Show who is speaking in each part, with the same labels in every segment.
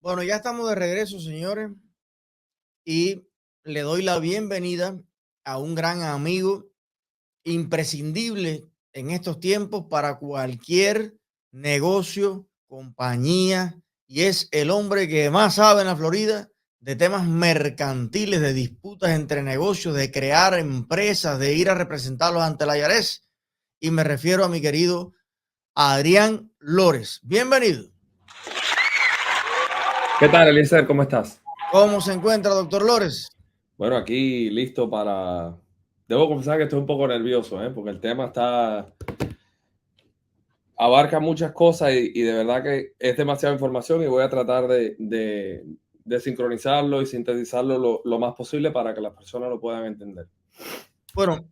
Speaker 1: Bueno, ya estamos de regreso, señores, y le doy la bienvenida a un gran amigo imprescindible en estos tiempos para cualquier negocio, compañía, y es el hombre que más sabe en la Florida de temas mercantiles, de disputas entre negocios, de crear empresas, de ir a representarlos ante la IARES. Y me refiero a mi querido Adrián Lores. Bienvenido.
Speaker 2: ¿Qué tal, Eliezer? ¿Cómo estás?
Speaker 1: ¿Cómo se encuentra, doctor Lores?
Speaker 2: Bueno, aquí listo para... Debo confesar que estoy un poco nervioso, porque el tema abarca muchas cosas y de verdad que es demasiada información y voy a tratar de sincronizarlo y sintetizarlo lo más posible para que las personas lo puedan entender.
Speaker 1: Bueno,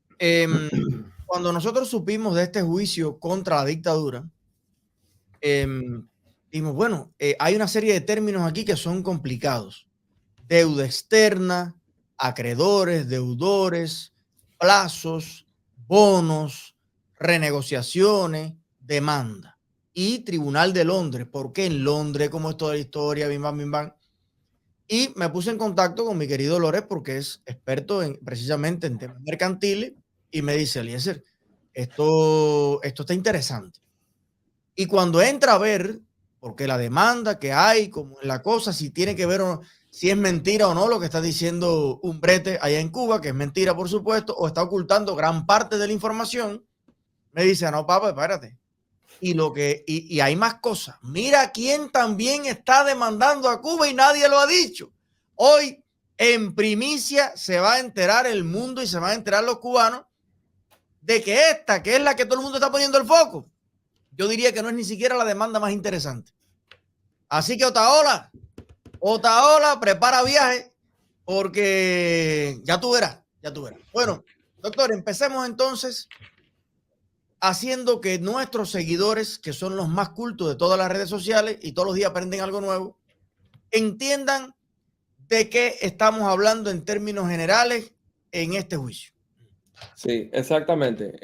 Speaker 1: cuando nosotros supimos de este juicio contra la dictadura, dijimos, bueno, hay una serie de términos aquí que son complicados. Deuda externa, acreedores, deudores, plazos, bonos, renegociaciones, demanda. Y Tribunal de Londres. ¿Por qué en Londres? ¿Cómo es toda la historia? Bim, bam, bim, bam. Y me puse en contacto con mi querido Lores porque es experto precisamente en temas mercantiles y me dice, Eliezer, esto está interesante. Y cuando entra a ver, porque la demanda que hay, como en la cosa, si tiene que ver o no, si es mentira o no lo que está diciendo un brete allá en Cuba, que es mentira, por supuesto, o está ocultando gran parte de la información, me dice, no, papá, espérate. Y hay más cosas. Mira quién también está demandando a Cuba y nadie lo ha dicho. Hoy, en primicia, se va a enterar el mundo y se van a enterar los cubanos de que esta, que es la que todo el mundo está poniendo el foco, yo diría que no es ni siquiera la demanda más interesante. Así que Otaola, prepara viaje porque ya tú verás, ya tú verás. Bueno, doctor, empecemos entonces haciendo que nuestros seguidores, que son los más cultos de todas las redes sociales y todos los días aprenden algo nuevo, entiendan de qué estamos hablando en términos generales en este juicio.
Speaker 2: Sí, exactamente.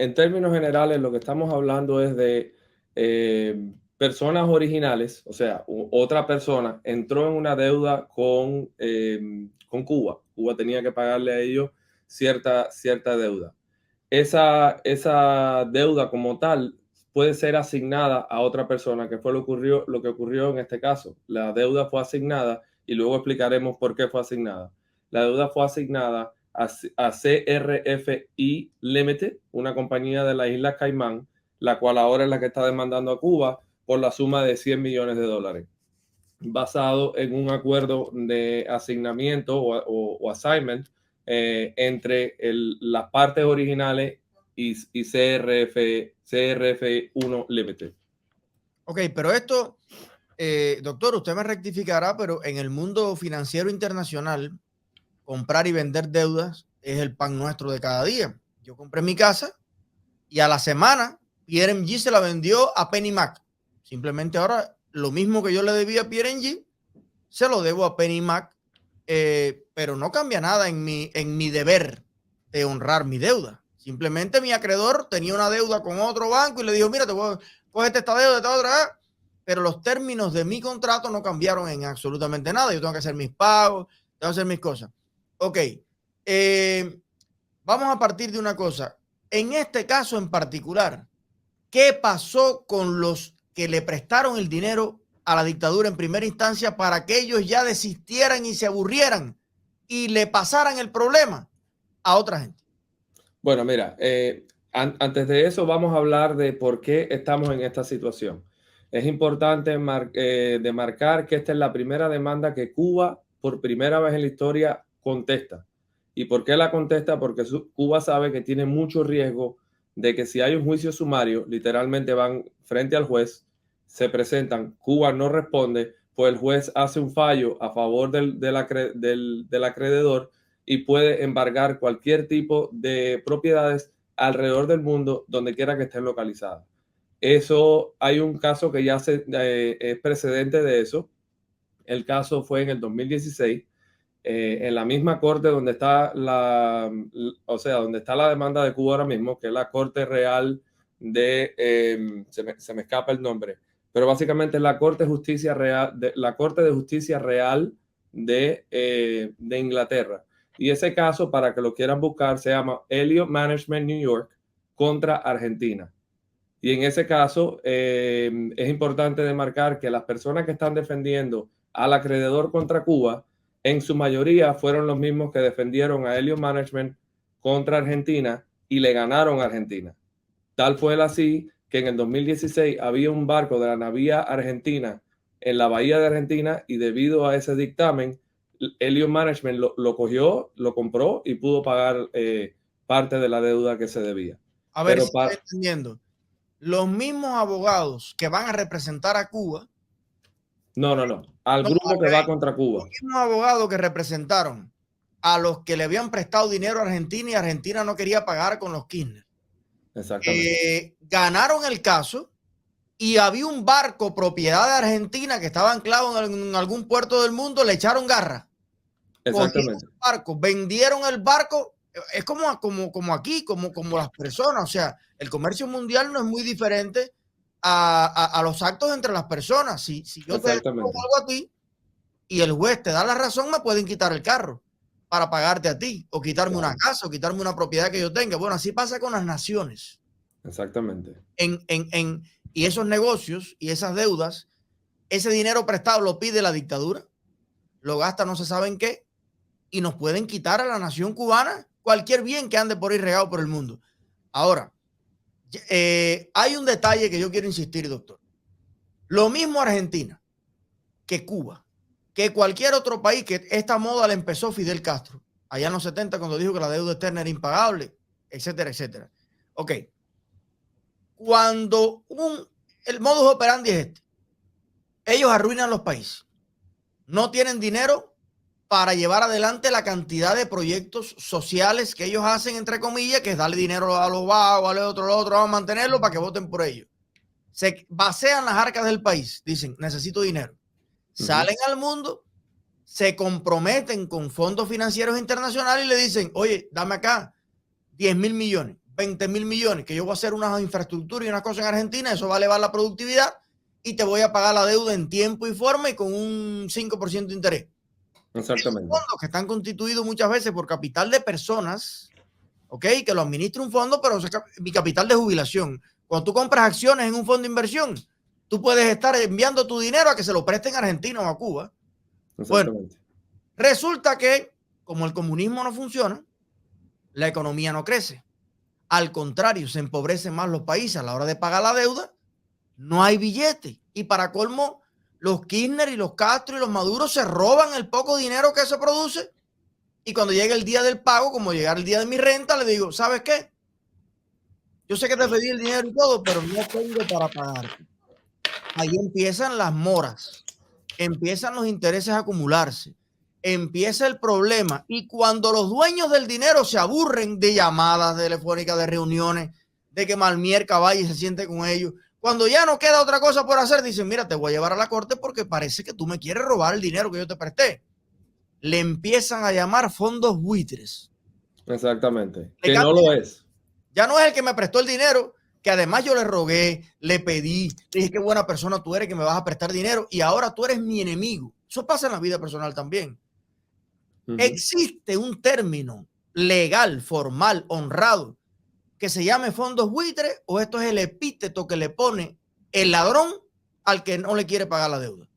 Speaker 2: En términos generales, lo que estamos hablando es de personas originales, o sea, otra persona entró en una deuda con Cuba. Cuba tenía que pagarle a ellos cierta deuda. Esa deuda como tal puede ser asignada a otra persona, que fue lo que ocurrió en este caso. La deuda fue asignada y luego explicaremos por qué fue asignada. La deuda fue asignada a CRFI Limited, una compañía de las Islas Caimán, la cual ahora es la que está demandando a Cuba por la suma de $100 millones, basado en un acuerdo de asignamiento o assignment entre las partes originales y CRF1 Limited.
Speaker 1: Ok, pero esto, doctor, usted me rectificará, pero en el mundo financiero internacional, comprar y vender deudas es el pan nuestro de cada día. Yo compré mi casa y a la semana PRMG se la vendió a Penny Mac. Simplemente ahora lo mismo que yo le debía a PRMG, se lo debo a Penny Mac, pero no cambia nada en mi deber de honrar mi deuda. Simplemente mi acreedor tenía una deuda con otro banco y le dijo, mira, te voy a coger esta deuda, esta otra, pero los términos de mi contrato no cambiaron en absolutamente nada. Yo tengo que hacer mis pagos, tengo que hacer mis cosas. Ok, vamos a partir de una cosa. En este caso en particular, ¿qué pasó con los que le prestaron el dinero a la dictadura en primera instancia para que ellos ya desistieran y se aburrieran y le pasaran el problema a otra gente?
Speaker 2: Bueno, mira, antes de eso vamos a hablar de por qué estamos en esta situación. Es importante demarcar que esta es la primera demanda que Cuba, por primera vez en la historia, contesta. ¿Y por qué la contesta? Porque Cuba sabe que tiene mucho riesgo de que si hay un juicio sumario, literalmente van frente al juez, se presentan, Cuba no responde, pues el juez hace un fallo a favor del acreedor y puede embargar cualquier tipo de propiedades alrededor del mundo donde quiera que estén localizadas. Eso, hay un caso que ya es precedente de eso. El caso fue en el 2016, en la misma corte donde está donde está la demanda de Cuba ahora mismo, que es la Corte Real se me escapa el nombre, pero básicamente es la Corte de Justicia Real, la Corte de Justicia Real de Inglaterra. Y ese caso, para que lo quieran buscar, se llama Elliott Management New York contra Argentina. Y en ese caso es importante demarcar que las personas que están defendiendo al acreedor contra Cuba, en su mayoría fueron los mismos que defendieron a Elliott Management contra Argentina y le ganaron a Argentina. Tal fue el así que en el 2016 había un barco de la navío argentina en la bahía de Argentina y debido a ese dictamen, Elliott Management lo cogió, lo compró y pudo pagar parte de la deuda que se debía.
Speaker 1: A ver si estoy entendiendo. Los mismos abogados que van a representar a Cuba.
Speaker 2: No. Al grupo que va contra Cuba.
Speaker 1: Los mismos abogados que representaron a los que le habían prestado dinero a Argentina y Argentina no quería pagar con los Kirchner.
Speaker 2: Exactamente.
Speaker 1: Ganaron el caso y había un barco propiedad de Argentina que estaba anclado en algún puerto del mundo, le echaron garra.
Speaker 2: Exactamente.
Speaker 1: El barco, vendieron el barco. Es como aquí, como las personas. O sea, el comercio mundial no es muy diferente a los actos entre las personas. Si yo te digo algo a ti y el juez te da la razón, me pueden quitar el carro para pagarte a ti, o quitarme una casa, o quitarme una propiedad que yo tenga. Bueno, así pasa con las naciones.
Speaker 2: Exactamente.
Speaker 1: Y esos negocios y esas deudas, ese dinero prestado lo pide la dictadura, lo gasta no se sabe en qué, y nos pueden quitar a la nación cubana cualquier bien que ande por ahí regado por el mundo. Ahora, hay un detalle que yo quiero insistir, doctor. Lo mismo Argentina que Cuba, que cualquier otro país, que esta moda la empezó Fidel Castro, allá en los 70, cuando dijo que la deuda externa era impagable, etcétera, etcétera. Ok. Cuando el modus operandi es este, ellos arruinan los países, no tienen dinero para llevar adelante la cantidad de proyectos sociales que ellos hacen, entre comillas, que es darle dinero a los vagos, a los otros, vamos a mantenerlo para que voten por ellos. Se basean las arcas del país, dicen, necesito dinero. Salen al mundo, se comprometen con fondos financieros internacionales y le dicen, oye, dame acá 10,000 millones, 20,000 millones, que yo voy a hacer una infraestructura y una cosa en Argentina, eso va a elevar la productividad y te voy a pagar la deuda en tiempo y forma y con un 5% de interés.
Speaker 2: Exactamente.
Speaker 1: Fondos que están constituidos muchas veces por capital de personas, ¿ok? Que lo administra un fondo, pero es mi capital de jubilación. Cuando tú compras acciones en un fondo de inversión, tú puedes estar enviando tu dinero a que se lo presten a Argentina o a Cuba. Bueno, resulta que como el comunismo no funciona, la economía no crece. Al contrario, se empobrecen más los países a la hora de pagar la deuda. No hay billete. Y para colmo, los Kirchner y los Castro y los Maduro se roban el poco dinero que se produce. Y cuando llega el día del pago, como llegar el día de mi renta, le digo, ¿sabes qué? Yo sé que te pedí el dinero y todo, pero no tengo para pagarte. Ahí empiezan las moras, empiezan los intereses a acumularse, empieza el problema. Y cuando los dueños del dinero se aburren de llamadas telefónicas, de reuniones, de que Malmierca vaya y se siente con ellos, cuando ya no queda otra cosa por hacer, dicen, mira, te voy a llevar a la corte porque parece que tú me quieres robar el dinero que yo te presté. Le empiezan a llamar fondos buitres.
Speaker 2: Exactamente. Que no lo es.
Speaker 1: Ya no es el que me prestó el dinero, que además yo le rogué, le pedí, le dije qué buena persona tú eres que me vas a prestar dinero y ahora tú eres mi enemigo. Eso pasa en la vida personal también. Existe un término legal, formal, honrado, que se llame fondos buitres, o esto es el epíteto que le pone el ladrón al que no le quiere pagar la deuda.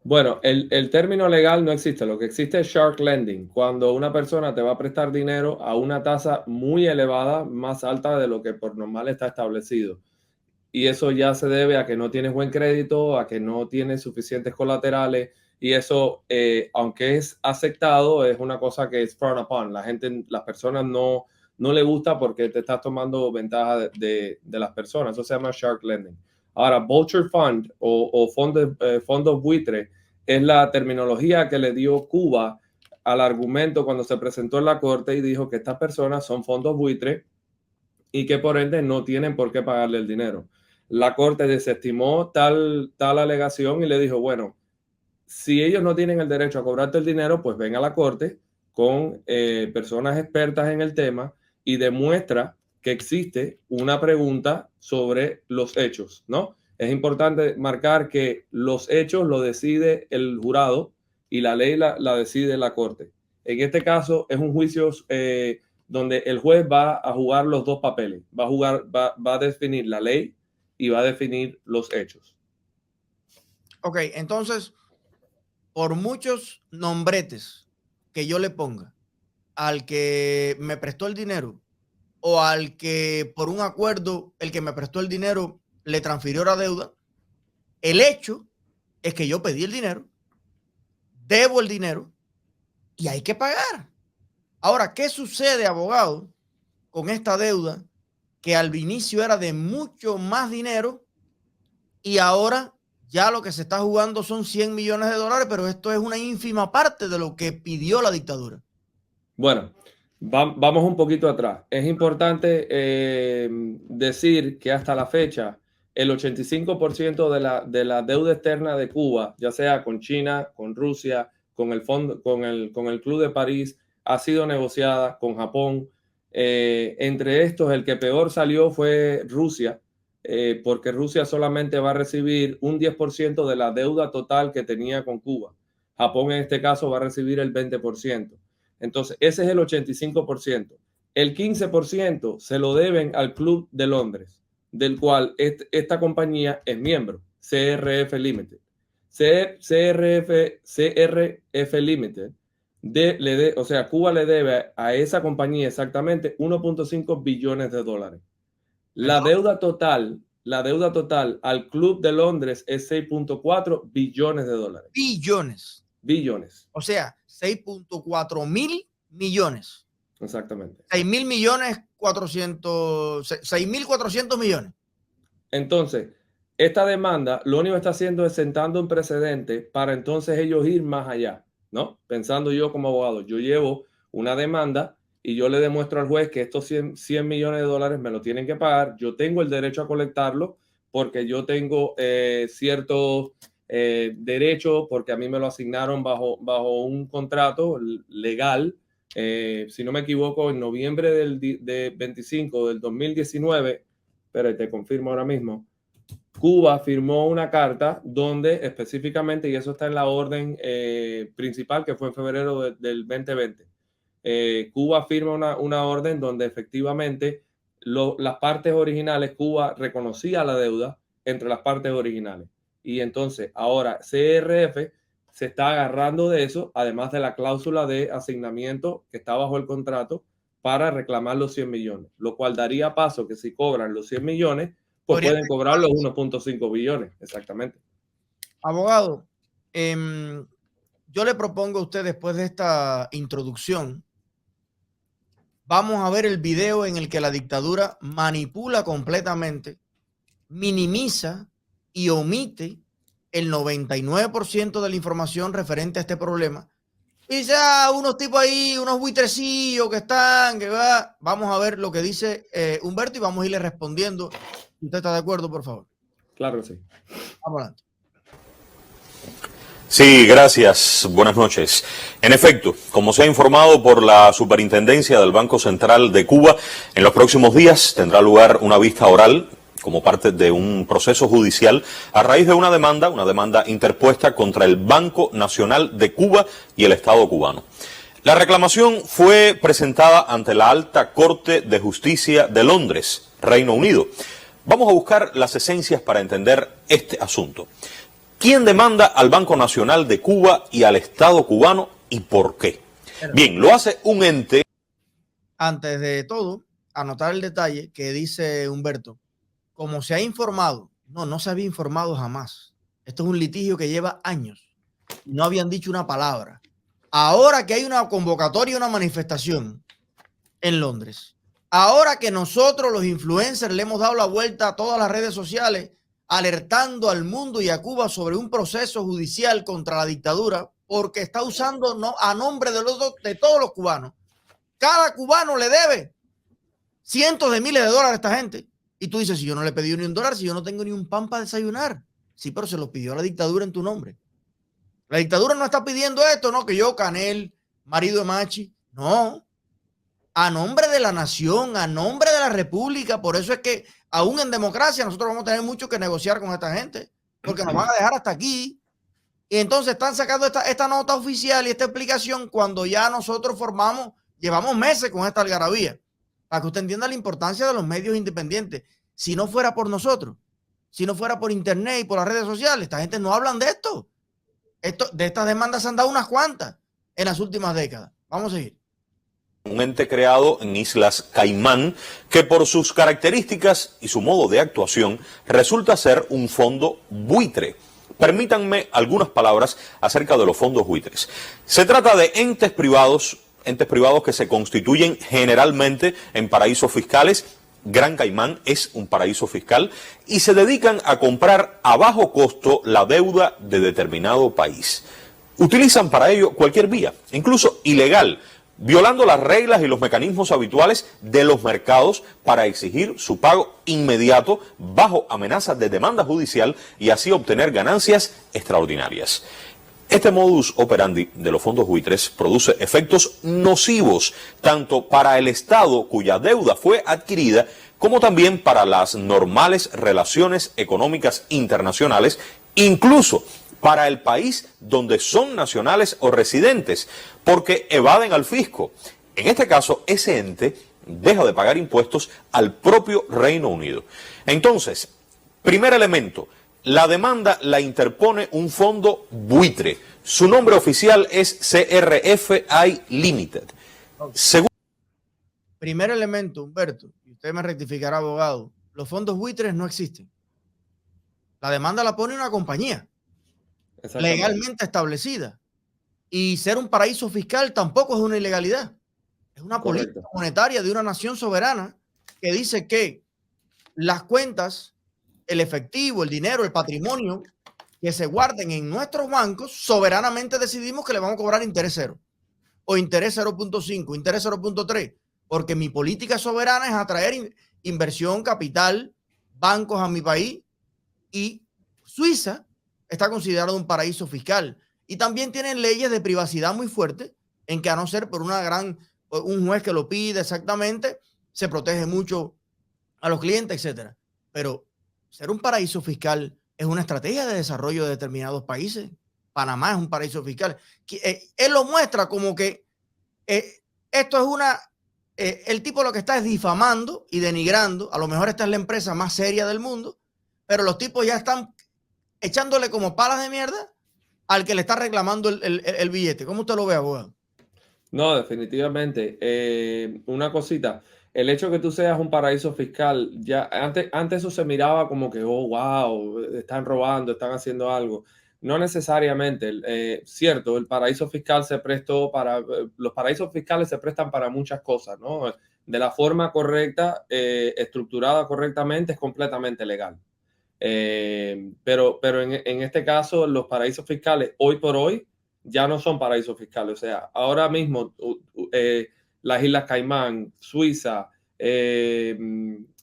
Speaker 2: Bueno, el término legal no existe. Lo que existe es shark lending, cuando una persona te va a prestar dinero a una tasa muy elevada, más alta de lo que por normal está establecido. Y eso ya se debe a que no tienes buen crédito, a que no tienes suficientes colaterales. Y eso, aunque es aceptado, es una cosa que es frowned upon. Las personas no le gusta porque te estás tomando ventaja de las personas. Eso se llama shark lending. Ahora, vulture fund o fondos buitre es la terminología que le dio Cuba al argumento cuando se presentó en la corte y dijo que estas personas son fondos buitre y que por ende no tienen por qué pagarle el dinero. La corte desestimó tal alegación y le dijo, bueno, si ellos no tienen el derecho a cobrarte el dinero, pues ven a la corte con personas expertas en el tema y demuestra que existe una pregunta sobre los hechos, ¿no? Es importante marcar que los hechos lo decide el jurado y la ley la decide la corte. En este caso es un juicio donde el juez va a jugar los dos papeles. Va a definir la ley y va a definir los hechos.
Speaker 1: Ok, entonces, por muchos nombretes que yo le ponga al que me prestó el dinero o al que por un acuerdo el que me prestó el dinero le transfirió la deuda, el hecho es que yo pedí el dinero, debo el dinero y hay que pagar. Ahora, ¿qué sucede, abogado, con esta deuda que al inicio era de mucho más dinero y ahora ya lo que se está jugando son 100 millones de dólares, pero esto es una ínfima parte de lo que pidió la dictadura?
Speaker 2: Bueno, vamos un poquito atrás. Es importante decir que hasta la fecha el 85% de la deuda externa de Cuba, ya sea con China, con Rusia, con el fondo, con el Club de París, ha sido negociada con Japón. Entre estos, el que peor salió fue Rusia, porque Rusia solamente va a recibir un 10% de la deuda total que tenía con Cuba. Japón en este caso va a recibir el 20%. Entonces, ese es el 85%. El 15% se lo deben al Club de Londres, del cual esta compañía es miembro, CRF Limited. CRF Limited, o sea, Cuba le debe a esa compañía exactamente 1.5 billones de dólares. La deuda total al Club de Londres es 6.4 billones de dólares.
Speaker 1: Billones. O sea, 6.4 mil millones.
Speaker 2: Exactamente.
Speaker 1: 6.000 millones, 6.400 millones.
Speaker 2: Entonces, esta demanda lo único que está haciendo es sentando un precedente para entonces ellos ir más allá, ¿no? Pensando yo como abogado, yo llevo una demanda y yo le demuestro al juez que estos 100 millones de dólares me lo tienen que pagar, yo tengo el derecho a colectarlo porque yo tengo ciertos derechos, porque a mí me lo asignaron bajo un contrato legal. Si no me equivoco, en noviembre de 25 del 2019, pero te confirmo ahora mismo, Cuba firmó una carta donde específicamente, y eso está en la orden principal que fue en febrero del 2020, Cuba firma una orden donde efectivamente las partes originales, Cuba reconocía la deuda entre las partes originales. Y entonces ahora CRF se está agarrando de eso, además de la cláusula de asignamiento que está bajo el contrato para reclamar los 100 millones, lo cual daría paso que si cobran los 100 millones, pues pueden cobrar los 1.5 billones, exactamente.
Speaker 1: Abogado, yo le propongo a usted, después de esta introducción, vamos a ver el video en el que la dictadura manipula completamente, minimiza y omite el 99% de la información referente a este problema. Y ya unos tipos ahí, unos buitrecillos que están, que va. Vamos a ver lo que dice Humberto y vamos a irle respondiendo. ¿Usted está de acuerdo, por favor?
Speaker 2: Claro que sí.
Speaker 1: Vamos adelante.
Speaker 3: Sí, gracias. Buenas noches. En efecto, como se ha informado por la Superintendencia del Banco Central de Cuba, en los próximos días tendrá lugar una vista oral como parte de un proceso judicial a raíz de una demanda interpuesta contra el Banco Nacional de Cuba y el Estado cubano. La reclamación fue presentada ante la Alta Corte de Justicia de Londres, Reino Unido. Vamos a buscar las esencias para entender este asunto. ¿Quién demanda al Banco Nacional de Cuba y al Estado cubano y por qué? Bien, lo hace un ente.
Speaker 1: Antes de todo, anotar el detalle que dice Humberto. Como se ha informado, no se había informado jamás. Esto es un litigio que lleva años. No habían dicho una palabra. Ahora que hay una convocatoria, una manifestación en Londres, ahora que nosotros los influencers le hemos dado la vuelta a todas las redes sociales, alertando al mundo y a Cuba sobre un proceso judicial contra la dictadura, porque está usando a nombre de todos los cubanos. Cada cubano le debe cientos de miles de dólares a esta gente. Y tú dices, si yo no le pedí ni un dólar, si yo no tengo ni un pan para desayunar. Sí, pero se lo pidió la dictadura en tu nombre. La dictadura no está pidiendo esto, no, que yo, Canel, marido de Machi. No. a nombre de la nación, a nombre de la república. Por eso es que aún en democracia nosotros vamos a tener mucho que negociar con esta gente, porque nos van a dejar hasta aquí. Y entonces están sacando esta nota oficial y esta explicación cuando ya nosotros llevamos meses con esta algarabía, para que usted entienda la importancia de los medios independientes. Si no fuera por nosotros, si no fuera por internet y por las redes sociales, esta gente no hablan de esto. De estas demandas se han dado unas cuantas en las últimas décadas. Vamos a seguir.
Speaker 3: Un ente creado en Islas Caimán que por sus características y su modo de actuación resulta ser un fondo buitre. Permítanme algunas palabras acerca de los fondos buitres. Se trata de entes privados que se constituyen generalmente en paraísos fiscales. Gran Caimán es un paraíso fiscal y se dedican a comprar a bajo costo la deuda de determinado país. Utilizan para ello cualquier vía, incluso ilegal, violando las reglas y los mecanismos habituales de los mercados para exigir su pago inmediato bajo amenaza de demanda judicial y así obtener ganancias extraordinarias. Este modus operandi de los fondos buitres produce efectos nocivos tanto para el Estado cuya deuda fue adquirida como también para las normales relaciones económicas internacionales, incluso para el país donde son nacionales o residentes, porque evaden al fisco. En este caso, ese ente deja de pagar impuestos al propio Reino Unido. Entonces, primer elemento, la demanda la interpone un fondo buitre. Su nombre oficial es CRFI Limited.
Speaker 1: Primer elemento, Humberto, y usted me rectificará, abogado, los fondos buitres no existen. La demanda la pone una compañía legalmente establecida. Y ser un paraíso fiscal tampoco es una ilegalidad. Es una política monetaria de una nación soberana que dice que las cuentas, el efectivo, el dinero, el patrimonio que se guarden en nuestros bancos, soberanamente decidimos que le vamos a cobrar interés cero o interés 0.5, interés 0.3, porque mi política soberana es atraer inversión, capital, bancos a mi país, y Suiza está considerado un paraíso fiscal. Y también tienen leyes de privacidad muy fuertes, en que a no ser por un juez que lo pide exactamente, se protege mucho a los clientes, etcétera. Pero ser un paraíso fiscal es una estrategia de desarrollo de determinados países. Panamá es un paraíso fiscal. Él lo muestra como que esto es el tipo lo que está es difamando y denigrando. A lo mejor esta es la empresa más seria del mundo, pero los tipos ya están echándole como palas de mierda al que le está reclamando el billete. ¿Cómo usted lo ve, abogado?
Speaker 2: No, definitivamente. Una cosita, el hecho de que tú seas un paraíso fiscal, ya antes eso se miraba como que, oh, wow, están robando, están haciendo algo. No necesariamente. Cierto, el paraíso fiscal los paraísos fiscales se prestan para muchas cosas, ¿no? De la forma correcta, estructurada correctamente, es completamente legal. Pero en este caso, los paraísos fiscales hoy por hoy ya no son paraísos fiscales. O sea, ahora mismo las Islas Caimán, Suiza,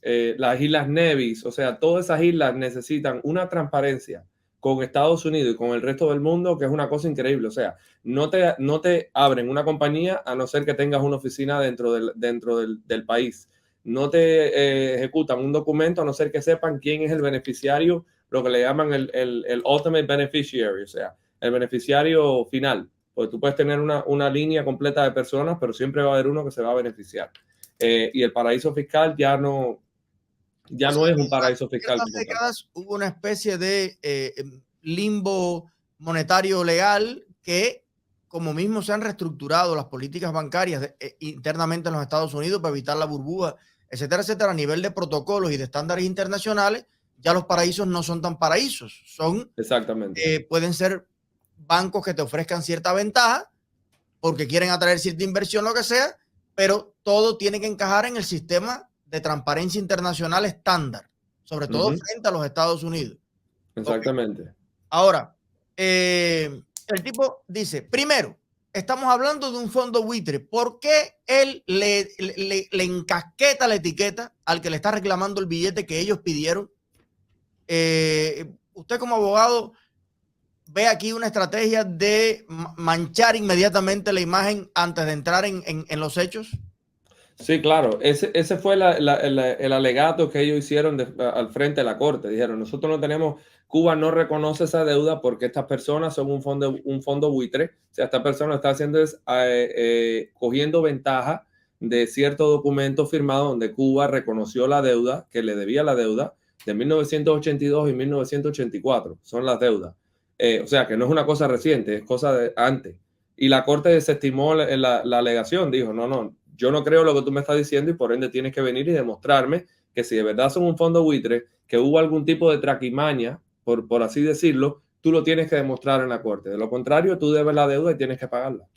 Speaker 2: las Islas Nevis, o sea, todas esas islas necesitan una transparencia con Estados Unidos y con el resto del mundo, que es una cosa increíble. O sea, no te abren una compañía a no ser que tengas una oficina dentro del país. No te ejecutan un documento a no ser que sepan quién es el beneficiario, lo que le llaman el ultimate beneficiary, o sea, el beneficiario final. Porque tú puedes tener una línea completa de personas, pero siempre va a haber uno que se va a beneficiar. Y el paraíso fiscal ya no es un paraíso fiscal.
Speaker 1: En las décadas hubo una especie de limbo monetario legal que, como mismo se han reestructurado las políticas bancarias internamente en los Estados Unidos para evitar la burbuja, etcétera, etcétera, a nivel de protocolos y de estándares internacionales, ya los paraísos no son tan paraísos.
Speaker 2: Exactamente.
Speaker 1: Pueden ser bancos que te ofrezcan cierta ventaja porque quieren atraer cierta inversión, lo que sea, pero todo tiene que encajar en el sistema de transparencia internacional estándar, sobre todo frente a los Estados Unidos.
Speaker 2: Exactamente.
Speaker 1: Okay. Ahora, el tipo dice, primero, estamos hablando de un fondo buitre. ¿Por qué él le encasqueta la etiqueta al que le está reclamando el billete que ellos pidieron? Usted como abogado ve aquí una estrategia de manchar inmediatamente la imagen antes de entrar en los hechos.
Speaker 2: Sí, claro. Ese fue el alegato que ellos hicieron al frente de la corte. Dijeron, nosotros no tenemos, Cuba no reconoce esa deuda porque estas personas son un fondo buitre. O sea, esta persona está haciendo cogiendo ventaja de cierto documento firmado donde Cuba reconoció la deuda, que le debía la deuda de 1982 y 1984. Son las deudas. O sea, que no es una cosa reciente, es cosa de antes. Y la corte desestimó la alegación. Dijo, no, yo no creo lo que tú me estás diciendo y por ende tienes que venir y demostrarme que si de verdad son un fondo buitre, que hubo algún tipo de traquimaña, por así decirlo, tú lo tienes que demostrar en la corte. De lo contrario, tú debes la deuda y tienes que pagarla.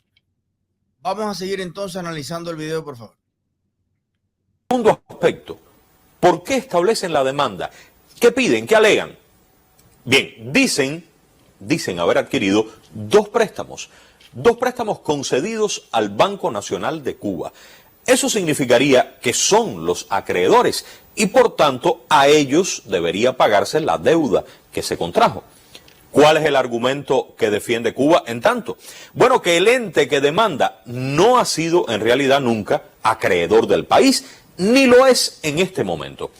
Speaker 1: Vamos a seguir entonces analizando el video, por favor.
Speaker 3: Segundo aspecto, ¿por qué establecen la demanda? ¿Qué piden? ¿Qué alegan? Bien, dicen haber adquirido dos préstamos concedidos al Banco Nacional de Cuba. Eso significaría que son los acreedores y por tanto a ellos debería pagarse la deuda que se contrajo. ¿Cuál es el argumento que defiende Cuba en tanto? Bueno, que el ente que demanda no ha sido en realidad nunca acreedor del país, ni lo es en este momento.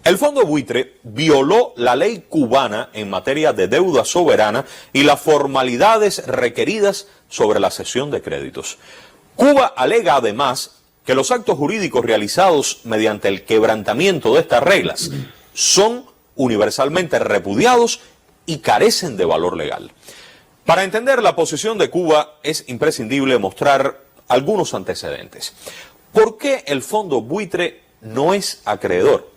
Speaker 3: El fondo buitre violó la ley cubana en materia de deuda soberana y las formalidades requeridas sobre la cesión de créditos. Cuba alega además que los actos jurídicos realizados mediante el quebrantamiento de estas reglas son universalmente repudiados y carecen de valor legal. Para entender la posición de Cuba es imprescindible mostrar algunos antecedentes. ¿Por qué el fondo buitre no es acreedor?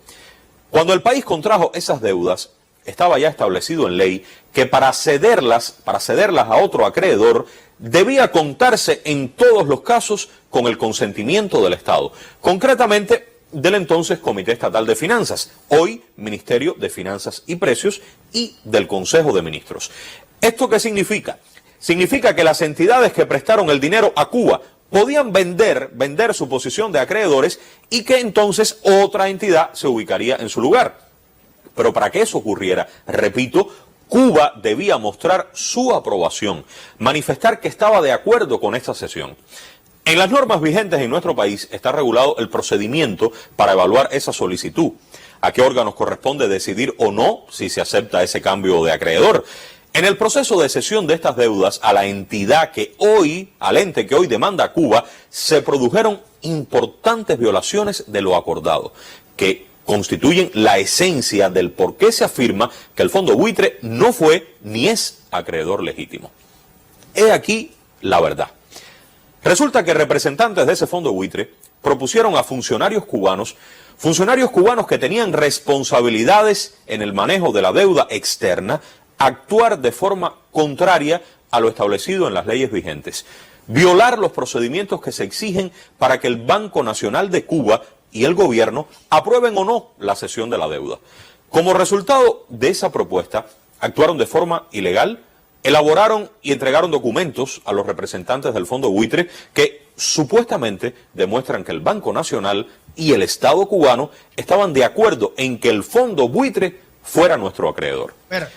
Speaker 3: Cuando el país contrajo esas deudas, estaba ya establecido en ley que para cederlas a otro acreedor, debía contarse en todos los casos con el consentimiento del Estado, concretamente del entonces Comité Estatal de Finanzas, hoy Ministerio de Finanzas y Precios, y del Consejo de Ministros. ¿Esto qué significa? Significa que las entidades que prestaron el dinero a Cuba podían vender su posición de acreedores y que entonces otra entidad se ubicaría en su lugar. Pero para que eso ocurriera, repito, Cuba debía mostrar su aprobación, manifestar que estaba de acuerdo con esta cesión. En las normas vigentes en nuestro país está regulado el procedimiento para evaluar esa solicitud. ¿A qué órganos corresponde decidir o no si se acepta ese cambio de acreedor? En el proceso de cesión de estas deudas a la entidad al ente que hoy demanda a Cuba, se produjeron importantes violaciones de lo acordado, que constituyen la esencia del por qué se afirma que el fondo buitre no fue ni es acreedor legítimo. He aquí la verdad. Resulta que representantes de ese fondo buitre propusieron a funcionarios cubanos que tenían responsabilidades en el manejo de la deuda externa, actuar de forma contraria a lo establecido en las leyes vigentes, violar los procedimientos que se exigen para que el Banco Nacional de Cuba y el gobierno aprueben o no la cesión de la deuda. Como resultado de esa propuesta, actuaron de forma ilegal, elaboraron y entregaron documentos a los representantes del fondo buitre que supuestamente demuestran que el Banco Nacional y el Estado cubano estaban de acuerdo en que el fondo buitre fuera nuestro acreedor.
Speaker 1: Espera.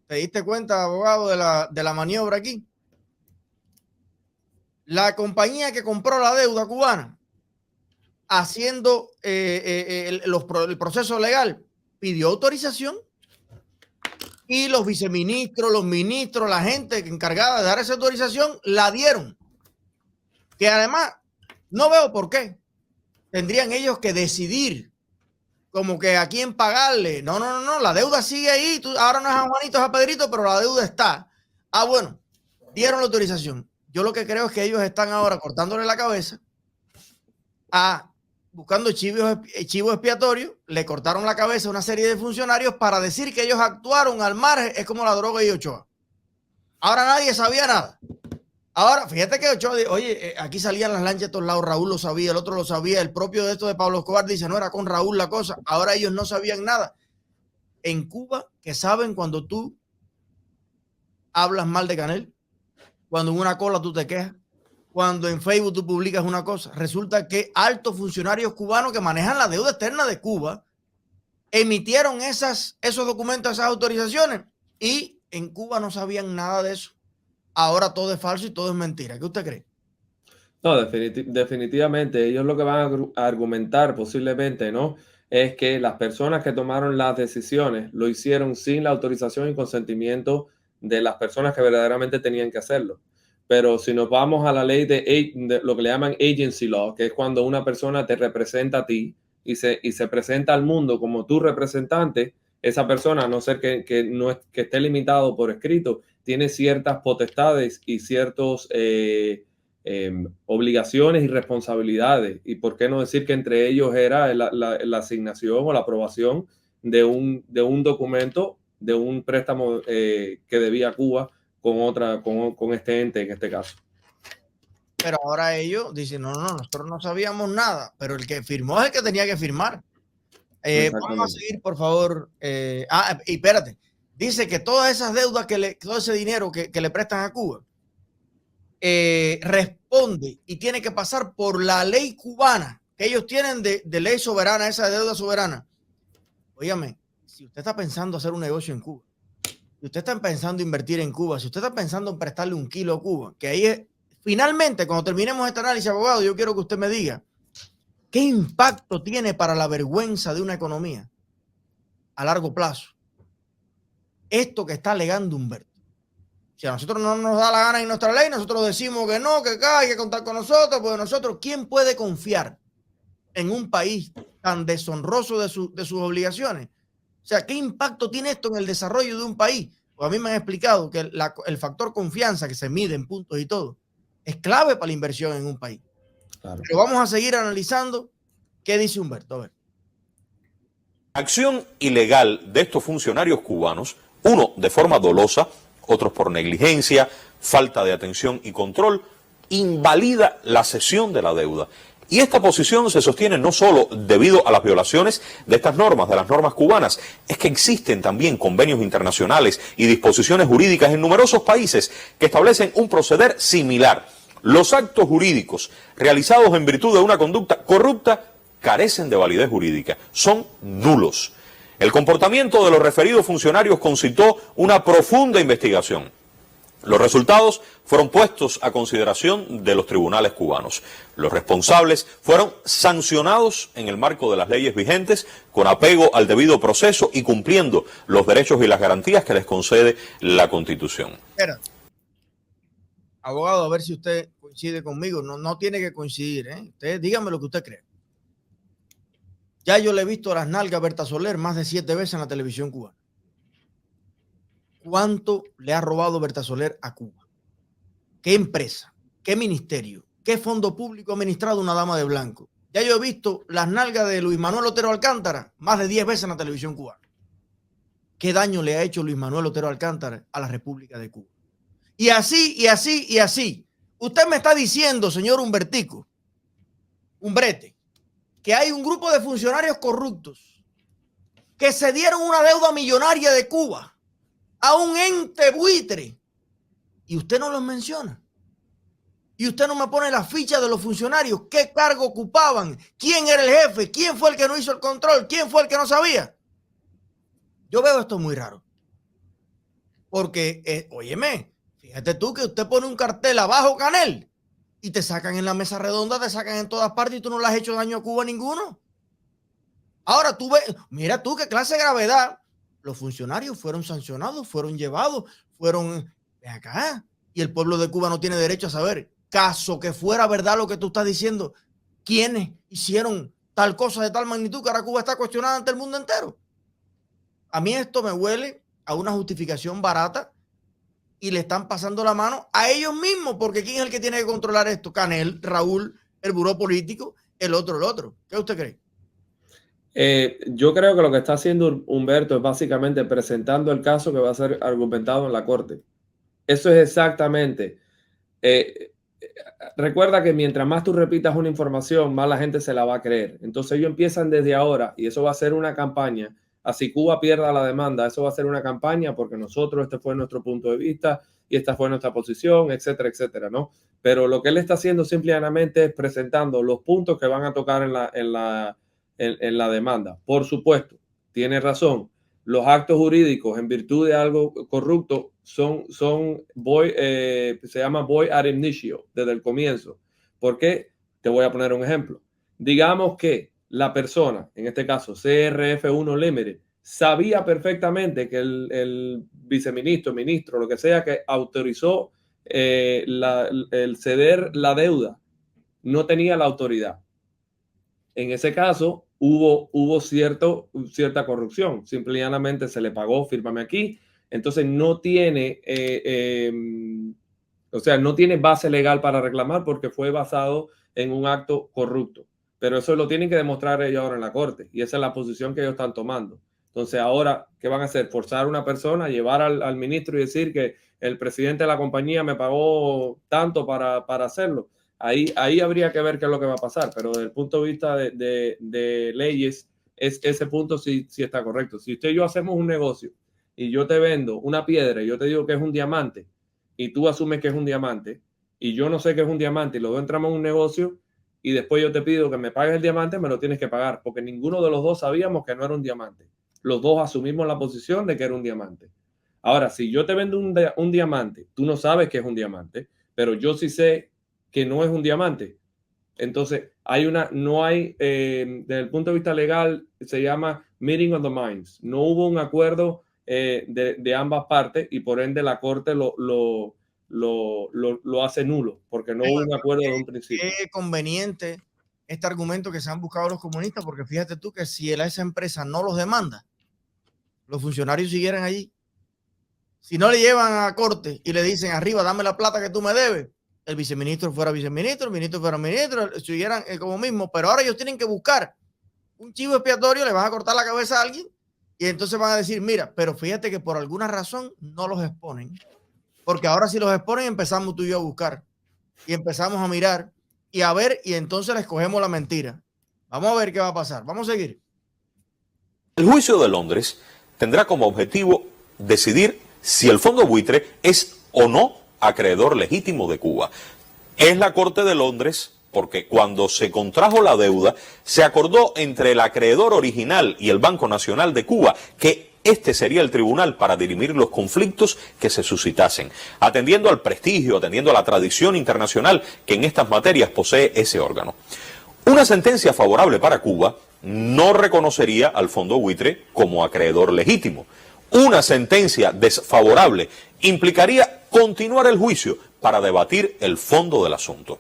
Speaker 1: ¿Te diste cuenta, abogado, de la maniobra aquí? La compañía que compró la deuda cubana, haciendo el proceso legal, pidió autorización y los viceministros, los ministros, la gente encargada de dar esa autorización, la dieron. Que además, no veo por qué. Tendrían ellos que decidir como que a quién pagarle. No, la deuda sigue ahí. Ahora no es a Juanito, es a Pedrito, pero la deuda está. Bueno, dieron la autorización. Yo lo que creo es que ellos están ahora cortándole la cabeza buscando chivo expiatorio. Le cortaron la cabeza a una serie de funcionarios para decir que ellos actuaron al margen. Es como la droga y Ochoa. Ahora nadie sabía nada. Ahora, fíjate que Ochoa, oye, aquí salían las lanchas de todos lados, Raúl lo sabía, el otro lo sabía, el propio de esto de Pablo Escobar dice, no era con Raúl la cosa. Ahora ellos no sabían nada. En Cuba, que saben cuando tú hablas mal de Canel, cuando en una cola tú te quejas, cuando en Facebook tú publicas una cosa, resulta que altos funcionarios cubanos que manejan la deuda externa de Cuba emitieron esos documentos, esas autorizaciones, y en Cuba no sabían nada de eso. Ahora todo es falso y todo es mentira. ¿Qué usted cree?
Speaker 2: No, definitivamente. Ellos lo que van a argumentar posiblemente, ¿no? Es que las personas que tomaron las decisiones lo hicieron sin la autorización y consentimiento de las personas que verdaderamente tenían que hacerlo. Pero si nos vamos a la ley de lo que le llaman agency law, que es cuando una persona te representa a ti y se presenta al mundo como tu representante, esa persona, a no ser que esté limitado por escrito, tiene ciertas potestades y ciertos obligaciones y responsabilidades. Y por qué no decir que entre ellos era la asignación o la aprobación de un documento, de un préstamo que debía Cuba con este ente en este caso.
Speaker 1: Pero ahora ellos dicen, no, nosotros no sabíamos nada, pero el que firmó es el que tenía que firmar. Vamos a seguir, por favor. Y espérate, dice que todas esas deudas, todo ese dinero que le prestan a Cuba, responde y tiene que pasar por la ley cubana que ellos tienen de ley soberana, esa deuda soberana. Óigame, si usted está pensando hacer un negocio en Cuba, si usted está pensando invertir en Cuba, si usted está pensando en prestarle 1 kilo a Cuba, que ahí es, finalmente, cuando terminemos este análisis, abogado, yo quiero que usted me diga qué impacto tiene para la vergüenza de una economía a largo plazo esto que está alegando Humberto. Si a nosotros no nos da la gana en nuestra ley, nosotros decimos que no, que acá hay que contar con nosotros, porque nosotros, ¿quién puede confiar en un país tan deshonroso de sus obligaciones? O sea, ¿qué impacto tiene esto en el desarrollo de un país? Pues a mí me han explicado que el factor confianza, que se mide en puntos y todo, es clave para la inversión en un país. Claro. Pero vamos a seguir analizando qué dice Humberto. A ver.
Speaker 3: Acción ilegal de estos funcionarios cubanos, uno de forma dolosa, otros por negligencia, falta de atención y control, invalida la cesión de la deuda. Y esta posición se sostiene no solo debido a las violaciones de estas normas, de las normas cubanas, es que existen también convenios internacionales y disposiciones jurídicas en numerosos países que establecen un proceder similar. Los actos jurídicos realizados en virtud de una conducta corrupta carecen de validez jurídica, son nulos. El comportamiento de los referidos funcionarios concitó una profunda investigación. Los resultados fueron puestos a consideración de los tribunales cubanos. Los responsables fueron sancionados en el marco de las leyes vigentes, con apego al debido proceso y cumpliendo los derechos y las garantías que les concede la Constitución.
Speaker 1: Espera. Abogado, a ver si usted coincide conmigo. No tiene que coincidir, ¿eh? Usted dígame lo que usted cree. Ya yo le he visto las nalgas a Berta Soler más de 7 veces en la televisión cubana. ¿Cuánto le ha robado Berta Soler a Cuba? ¿Qué empresa? ¿Qué ministerio? ¿Qué fondo público ha administrado una dama de blanco? Ya yo he visto las nalgas de Luis Manuel Otero Alcántara más de 10 veces en la televisión cubana. ¿Qué daño le ha hecho Luis Manuel Otero Alcántara a la República de Cuba? Y así, y así, y así. Usted me está diciendo, señor Humbrete, que hay un grupo de funcionarios corruptos que se dieron una deuda millonaria de Cuba a un ente buitre y usted no los menciona. Y usted no me pone la ficha de los funcionarios, qué cargo ocupaban, quién era el jefe, quién fue el que no hizo el control, quién fue el que no sabía. Yo veo esto muy raro. Porque, óyeme, fíjate tú que usted pone un cartel abajo Canel y te sacan en la mesa redonda, te sacan en todas partes y tú no le has hecho daño a Cuba a ninguno. Ahora tú ves, mira tú qué clase de gravedad. Los funcionarios fueron sancionados, fueron llevados, fueron de acá. Y el pueblo de Cuba no tiene derecho a saber, caso que fuera verdad lo que tú estás diciendo, quiénes hicieron tal cosa de tal magnitud que ahora Cuba está cuestionada ante el mundo entero. A mí esto me huele a una justificación barata y le están pasando la mano a ellos mismos, porque ¿quién es el que tiene que controlar esto? Canel, Raúl, el buró político, el otro. ¿Qué usted cree?
Speaker 2: Yo creo que lo que está haciendo Humberto es básicamente presentando el caso que va a ser argumentado en la corte. Eso es exactamente. Recuerda que mientras más tú repitas una información, más la gente se la va a creer. Entonces ellos empiezan desde ahora y eso va a ser una campaña. Así Cuba pierda la demanda, eso va a ser una campaña porque nosotros, este fue nuestro punto de vista y esta fue nuestra posición, etcétera, etcétera, ¿no? Pero lo que él está haciendo simplemente es presentando los puntos que van a tocar en la demanda. Por supuesto, tiene razón. Los actos jurídicos en virtud de algo corrupto se llama void ad initio desde el comienzo. ¿Por qué? Te voy a poner un ejemplo. Digamos que la persona, en este caso CRF1 Limited, sabía perfectamente que el viceministro, ministro, lo que sea, que autorizó el ceder la deuda, no tenía la autoridad. En ese caso, hubo cierta corrupción. Simplemente se le pagó, fírmame aquí. Entonces no tiene, no tiene base legal para reclamar porque fue basado en un acto corrupto. Pero eso lo tienen que demostrar ellos ahora en la corte. Y esa es la posición que ellos están tomando. Entonces ahora, ¿qué van a hacer? Forzar a una persona, llevar al ministro y decir que el presidente de la compañía me pagó tanto para hacerlo. Ahí habría que ver qué es lo que va a pasar, pero desde el punto de vista de leyes, ese punto sí está correcto. Si usted y yo hacemos un negocio y yo te vendo una piedra y yo te digo que es un diamante y tú asumes que es un diamante y yo no sé que es un diamante y luego entramos en un negocio y después yo te pido que me pagues el diamante, me lo tienes que pagar porque ninguno de los dos sabíamos que no era un diamante. Los dos asumimos la posición de que era un diamante. Ahora, si yo te vendo un diamante, tú no sabes que es un diamante, pero yo sí sé que no es un diamante. Entonces, desde el punto de vista legal, se llama meeting of the minds. No hubo un acuerdo de ambas partes y por ende la corte lo hace nulo, porque no hubo un acuerdo de un principio.
Speaker 1: Qué conveniente este argumento que se han buscado los comunistas, porque fíjate tú que si esa empresa no los demanda, los funcionarios siguieran allí. Si no le llevan a corte y le dicen arriba, dame la plata que tú me debes, el viceministro fuera viceministro, el ministro fuera ministro, siguieran como mismo, pero ahora ellos tienen que buscar un chivo expiatorio, le vas a cortar la cabeza a alguien y entonces van a decir, mira, pero fíjate que por alguna razón no los exponen, porque ahora si los exponen empezamos tú y yo a buscar y empezamos a mirar y a ver y entonces les cogemos la mentira. Vamos a ver qué va a pasar, vamos a seguir.
Speaker 3: El juicio de Londres tendrá como objetivo decidir si el fondo buitre es o no acreedor legítimo de Cuba. Es la Corte de Londres porque cuando se contrajo la deuda se acordó entre el acreedor original y el Banco Nacional de Cuba que este sería el tribunal para dirimir los conflictos que se suscitasen, atendiendo al prestigio, atendiendo a la tradición internacional que en estas materias posee ese órgano. Una sentencia favorable para Cuba no reconocería al fondo buitre como acreedor legítimo. Una sentencia desfavorable implicaría continuar el juicio para debatir el fondo del asunto.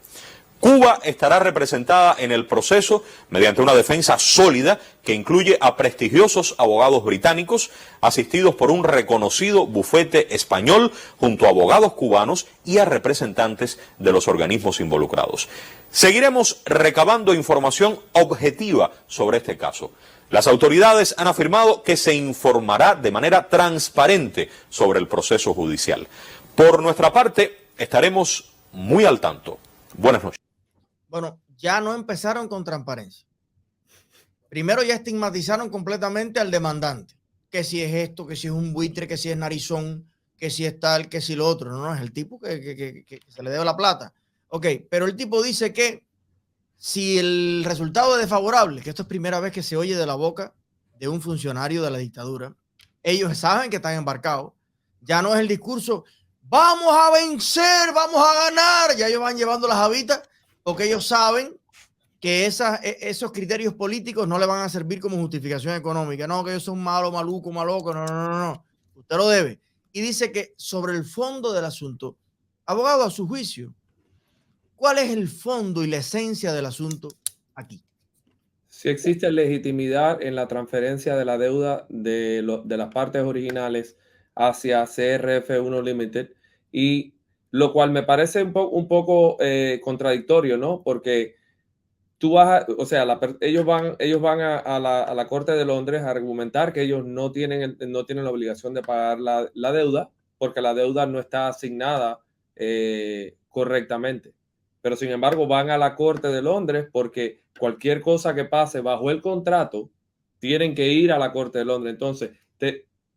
Speaker 3: Cuba estará representada en el proceso mediante una defensa sólida que incluye a prestigiosos abogados británicos asistidos por un reconocido bufete español junto a abogados cubanos y a representantes de los organismos involucrados. Seguiremos recabando información objetiva sobre este caso. Las autoridades han afirmado que se informará de manera transparente sobre el proceso judicial. Por nuestra parte, estaremos muy al tanto. Buenas noches.
Speaker 1: Bueno, ya no empezaron con transparencia. Primero ya estigmatizaron completamente al demandante. Que si es esto, que si es un buitre, que si es narizón, que si es tal, que si lo otro. No, es el tipo que se le debe la plata. Ok, pero el tipo dice que si el resultado es desfavorable, que esto es primera vez que se oye de la boca de un funcionario de la dictadura, ellos saben que están embarcados. Ya no es el discurso, vamos a vencer, vamos a ganar. Ya ellos van llevando las habitas porque ellos saben que esos criterios políticos no le van a servir como justificación económica. No, que ellos son malos, maluco, maloco. No. Usted lo debe. Y dice que sobre el fondo del asunto, abogado, a su juicio, ¿cuál es el fondo y la esencia del asunto aquí?
Speaker 2: Si existe legitimidad en la transferencia de la deuda de las partes originales hacia CRF1 Limited, y lo cual me parece un poco contradictorio, ¿no? Porque ellos van a la Corte de Londres a argumentar que ellos no tienen la obligación de pagar la deuda porque la deuda no está asignada correctamente. Pero sin embargo van a la Corte de Londres porque cualquier cosa que pase bajo el contrato tienen que ir a la Corte de Londres. Entonces,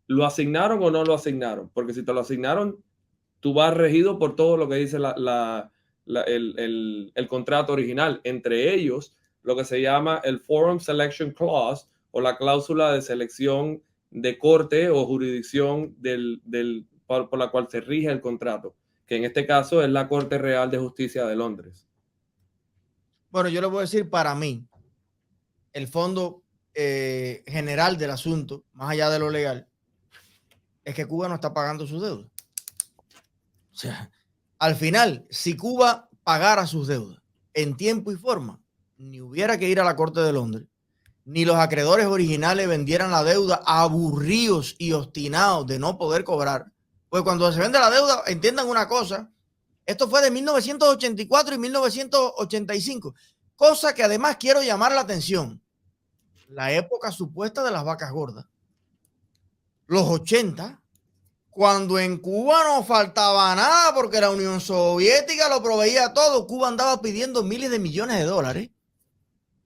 Speaker 2: ¿lo asignaron o no lo asignaron? Porque si te lo asignaron, tú vas regido por todo lo que dice el contrato original. Entre ellos, lo que se llama el Forum Selection Clause o la cláusula de selección de corte o jurisdicción por la cual se rige el contrato, que en este caso es la Corte Real de Justicia de Londres.
Speaker 1: Bueno, yo le voy a decir, para mí, el fondo general del asunto, más allá de lo legal, es que Cuba no está pagando sus deudas. O sea, al final, si Cuba pagara sus deudas en tiempo y forma, ni hubiera que ir a la Corte de Londres, ni los acreedores originales vendieran la deuda aburridos y obstinados de no poder cobrar. Pues cuando se vende la deuda, entiendan una cosa, esto fue de 1984 y 1985, cosa que además quiero llamar la atención. La época supuesta de las vacas gordas. Los 80, cuando en Cuba no faltaba nada porque la Unión Soviética lo proveía todo, Cuba andaba pidiendo miles de millones de dólares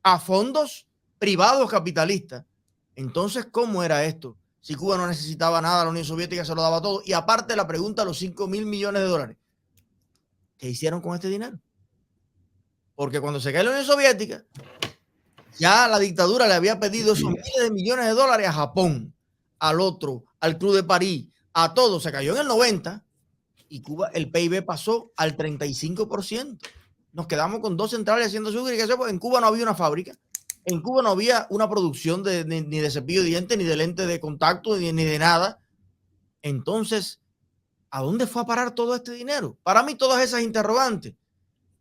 Speaker 1: a fondos privados capitalistas. Entonces, ¿cómo era esto? Si Cuba no necesitaba nada, la Unión Soviética se lo daba todo. Y aparte la pregunta, los 5.000 millones de dólares. ¿Qué hicieron con este dinero? Porque cuando se cae la Unión Soviética, ya la dictadura le había pedido esos miles de millones de dólares a Japón, al otro, al Club de París, a todos. Se cayó en el 90 y Cuba, el PIB pasó al 35%. Nos quedamos con 2 centrales haciendo azúcar y que en Cuba no había una fábrica. En Cuba no había una producción ni de cepillo de dientes, ni de lente de contacto, ni de nada. Entonces, ¿a dónde fue a parar todo este dinero? Para mí, todas esas interrogantes,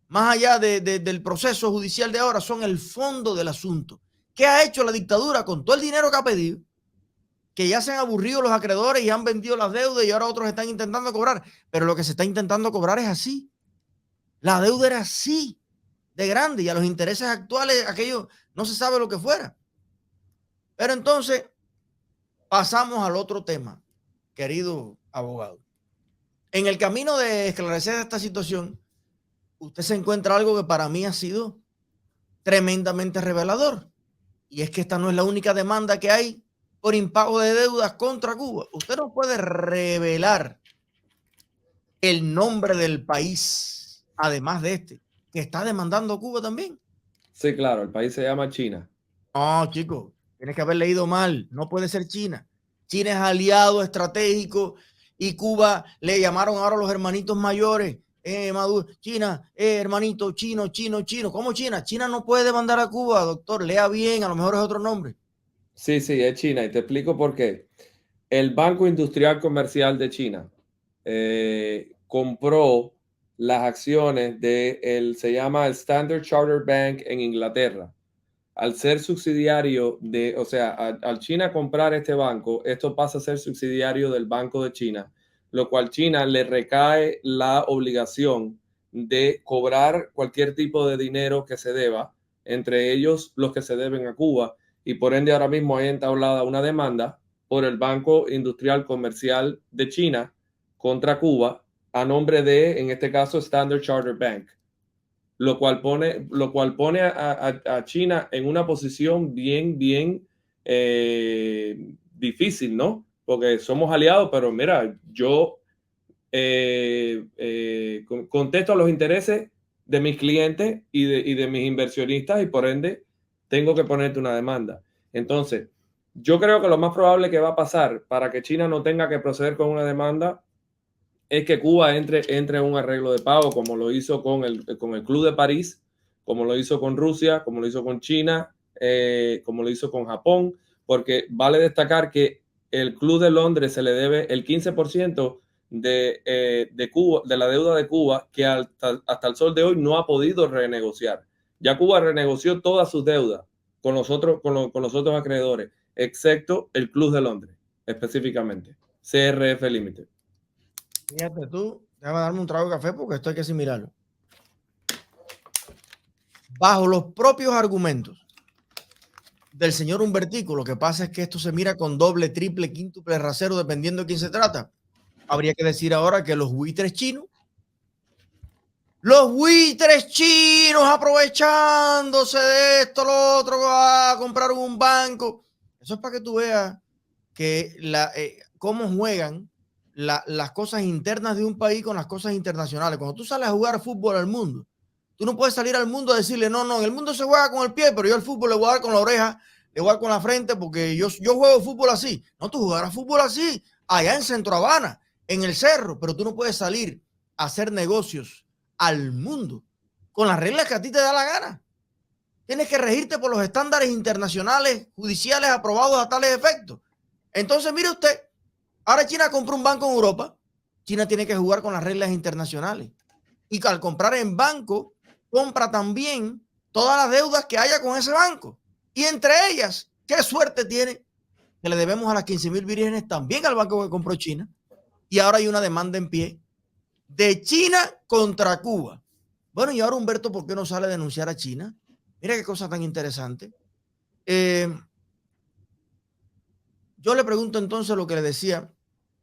Speaker 1: más allá del proceso judicial de ahora, son el fondo del asunto. ¿Qué ha hecho la dictadura con todo el dinero que ha pedido? Que ya se han aburrido los acreedores y han vendido las deudas y ahora otros están intentando cobrar. Pero lo que se está intentando cobrar es así. La deuda era así, de grande, y a los intereses actuales, aquello no se sabe lo que fuera. Pero entonces, pasamos al otro tema, querido abogado. En el camino de esclarecer esta situación, usted se encuentra algo que para mí ha sido tremendamente revelador. Y es que esta no es la única demanda que hay por impago de deudas contra Cuba. Usted no puede revelar el nombre del país, además de este, que está demandando a Cuba también.
Speaker 2: Sí, claro, el país se llama China.
Speaker 1: No, chico, tienes que haber leído mal. No puede ser China. China es aliado estratégico y Cuba le llamaron ahora los hermanitos mayores. Maduro, China, hermanito, chino. ¿Cómo China? China no puede demandar a Cuba, doctor. Lea bien, a lo mejor es otro nombre.
Speaker 2: Sí, es China y te explico por qué. El Banco Industrial Comercial de China compró las acciones se llama el Standard Chartered Bank en Inglaterra. Al ser subsidiario al China comprar este banco, esto pasa a ser subsidiario del Banco de China, lo cual China le recae la obligación de cobrar cualquier tipo de dinero que se deba, entre ellos los que se deben a Cuba, y por ende ahora mismo hay entablada una demanda por el Banco Industrial Comercial de China contra Cuba a nombre de, en este caso, Standard Chartered Bank, lo cual pone a China en una posición bien difícil, ¿no? Porque somos aliados, pero mira, yo contesto a los intereses de mis clientes y de mis inversionistas y por ende tengo que ponerte una demanda. Entonces, yo creo que lo más probable que va a pasar para que China no tenga que proceder con una demanda es que Cuba entre en un arreglo de pago, como lo hizo con el Club de París, como lo hizo con Rusia, como lo hizo con China, como lo hizo con Japón, porque vale destacar que el Club de Londres se le debe el 15% de Cuba, de la deuda de Cuba, que hasta el sol de hoy no ha podido renegociar. Ya Cuba renegoció todas sus deudas con los otros acreedores, excepto el Club de Londres, específicamente, CRF Limited.
Speaker 1: Fíjate tú, déjame darme un trago de café porque esto hay que asimilarlo. Bajo los propios argumentos del señor Humbertico, lo que pasa es que esto se mira con doble, triple, quíntuple rasero, dependiendo de quién se trata. Habría que decir ahora que los buitres chinos aprovechándose de esto, lo otro, a comprar un banco. Eso es para que tú veas que cómo juegan las cosas internas de un país con las cosas internacionales. Cuando tú sales a jugar fútbol al mundo, tú no puedes salir al mundo a decirle, no, en el mundo se juega con el pie, pero yo al fútbol le voy a dar con la oreja, le voy a dar con la frente, porque yo juego fútbol así. No, tú jugarás fútbol así, allá en Centro Habana, en el cerro, pero tú no puedes salir a hacer negocios al mundo con las reglas que a ti te da la gana. Tienes que regirte por los estándares internacionales judiciales aprobados a tales efectos. Entonces, mire usted, ahora China compró un banco en Europa. China tiene que jugar con las reglas internacionales. Y al comprar en banco, compra también todas las deudas que haya con ese banco. Y entre ellas, qué suerte tiene que le debemos a las 15,000 vírgenes también al banco que compró China. Y ahora hay una demanda en pie de China contra Cuba. Bueno, y ahora Humberto, ¿por qué no sale a denunciar a China? Mira qué cosa tan interesante. Yo le pregunto entonces lo que le decía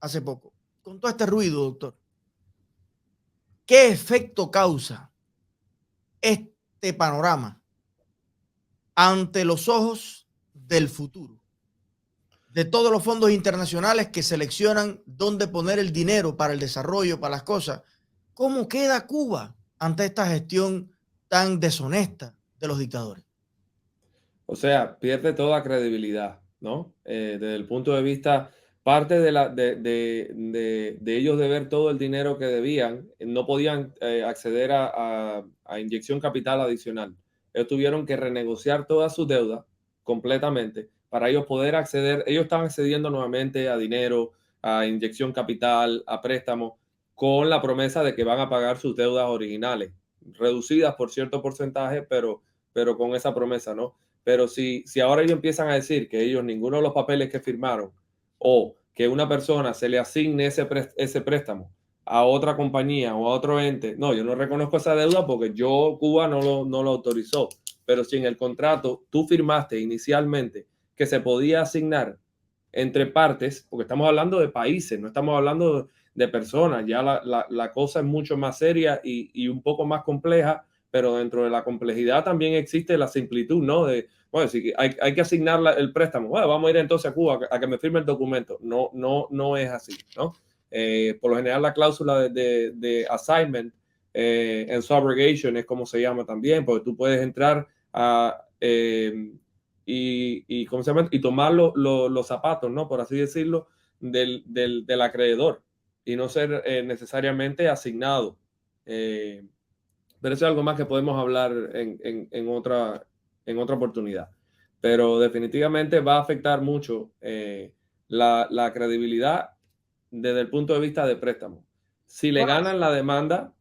Speaker 1: hace poco. Con todo este ruido, doctor, ¿qué efecto causa este panorama ante los ojos del futuro? De todos los fondos internacionales que seleccionan dónde poner el dinero para el desarrollo, para las cosas. ¿Cómo queda Cuba ante esta gestión tan deshonesta de los dictadores?
Speaker 2: O sea, pierde toda credibilidad, ¿no? Desde el punto de vista, parte de ellos deber todo el dinero que debían, no podían acceder a inyección capital adicional. Ellos tuvieron que renegociar todas sus deudas completamente para ellos poder acceder. Ellos estaban accediendo nuevamente a dinero, a inyección capital, a préstamos, con la promesa de que van a pagar sus deudas originales, reducidas por cierto porcentaje, pero con esa promesa, ¿no? Pero si ahora ellos empiezan a decir que ellos, ninguno de los papeles que firmaron, o que una persona se le asigne ese préstamo a otra compañía o a otro ente, no, yo no reconozco esa deuda porque Cuba no lo autorizó. Pero si en el contrato tú firmaste inicialmente que se podía asignar entre partes, porque estamos hablando de países, no estamos hablando de personas, ya la cosa es mucho más seria y un poco más compleja, pero dentro de la complejidad también existe la simplitud, ¿no? Bueno, si hay que asignar el préstamo, bueno, vamos a ir entonces a Cuba a que me firme el documento. No es así, ¿no? Por lo general la cláusula de assignment en subrogation es como se llama también, porque tú puedes entrar a ¿cómo se llama? Y tomar los zapatos, ¿no? Por así decirlo, del acreedor y no ser necesariamente asignado. Pero eso es algo más que podemos hablar en otra oportunidad. Pero definitivamente va a afectar mucho la credibilidad desde el punto de vista de préstamo. Si le ganan la demanda,